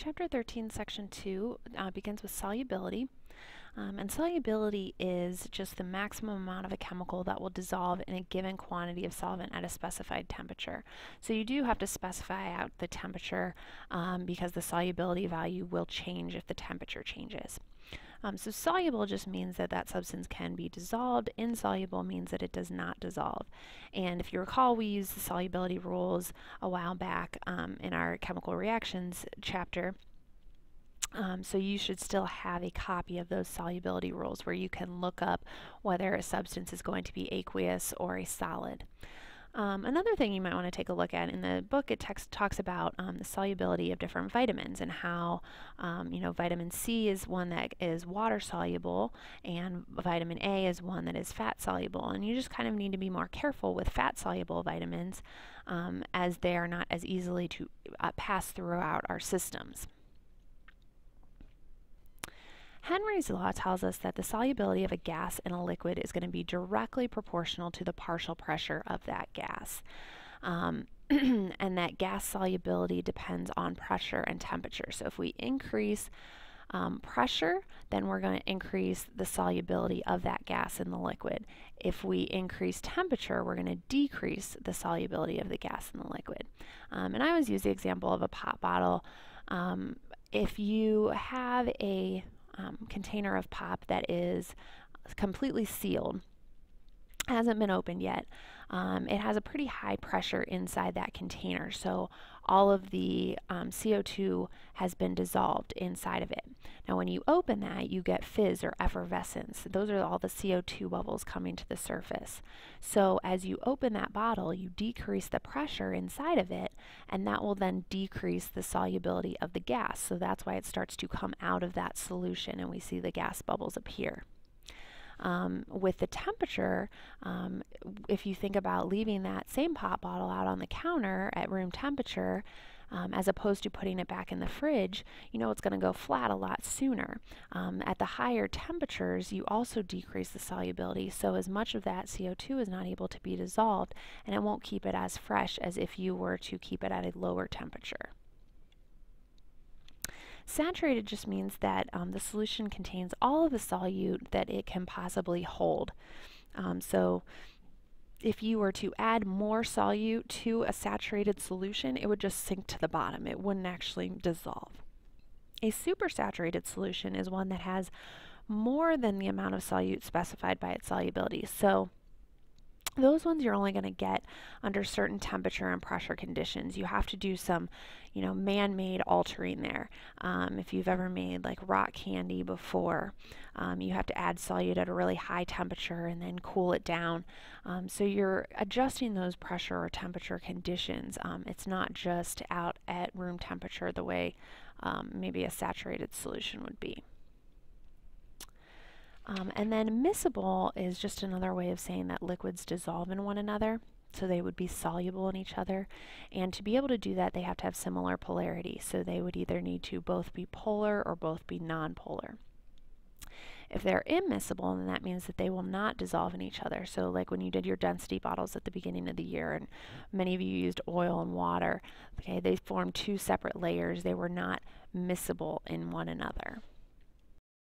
Chapter 13, Section 2 begins with solubility. And solubility is just the maximum amount of a chemical that will dissolve in a given quantity of solvent at a specified temperature. So you do have to specify out the temperature because the solubility value will change if the temperature changes. So soluble just means that that substance can be dissolved. Insoluble means that it does not dissolve. And if you recall, we used the solubility rules a while back in our chemical reactions chapter. So you should still have a copy of those solubility rules where you can look up whether a substance is going to be aqueous or a solid. Another thing you might want to take a look at in the book, it talks about the solubility of different vitamins and how, vitamin C is one that is water soluble and vitamin A is one that is fat soluble. And you just kind of need to be more careful with fat soluble vitamins as they are not as easily to pass throughout our systems. Henry's law tells us that the solubility of a gas in a liquid is going to be directly proportional to the partial pressure of that gas. And that gas solubility depends on pressure and temperature. So if we increase pressure, then we're going to increase the solubility of that gas in the liquid. If we increase temperature, we're going to decrease the solubility of the gas in the liquid. And I always use the example of a pop bottle. If you have a container of pop that is completely sealed, hasn't been opened yet, it has a pretty high pressure inside that container, so all of the CO2 has been dissolved inside of it. Now when you open that, you get fizz or effervescence. Those are all the CO2 bubbles coming to the surface. So as you open that bottle, you decrease the pressure inside of it, and that will then decrease the solubility of the gas. So that's why it starts to come out of that solution and we see the gas bubbles appear. With the temperature, if you think about leaving that same pop bottle out on the counter at room temperature, as opposed to putting it back in the fridge, you know it's going to go flat a lot sooner. At the higher temperatures, you also decrease the solubility, so as much of that CO2 is not able to be dissolved, and it won't keep it as fresh as if you were to keep it at a lower temperature. Saturated just means that the solution contains all of the solute that it can possibly hold. So if you were to add more solute to a saturated solution, it would just sink to the bottom. It wouldn't actually dissolve. A supersaturated solution is one that has more than the amount of solute specified by its solubility. So those ones you're only going to get under certain temperature and pressure conditions. You have to do some, man-made altering there. If you've ever made like rock candy before, you have to add solute at a really high temperature and then cool it down. So you're adjusting those pressure or temperature conditions. It's not just out at room temperature the way maybe a saturated solution would be. And then miscible is just another way of saying that liquids dissolve in one another, so they would be soluble in each other. And to be able to do that, they have to have similar polarity, so they would either need to both be polar or both be nonpolar. If they're immiscible, then that means that they will not dissolve in each other. So like when you did your density bottles at the beginning of the year, and many of you used oil and water, okay, they formed two separate layers. They were not miscible in one another.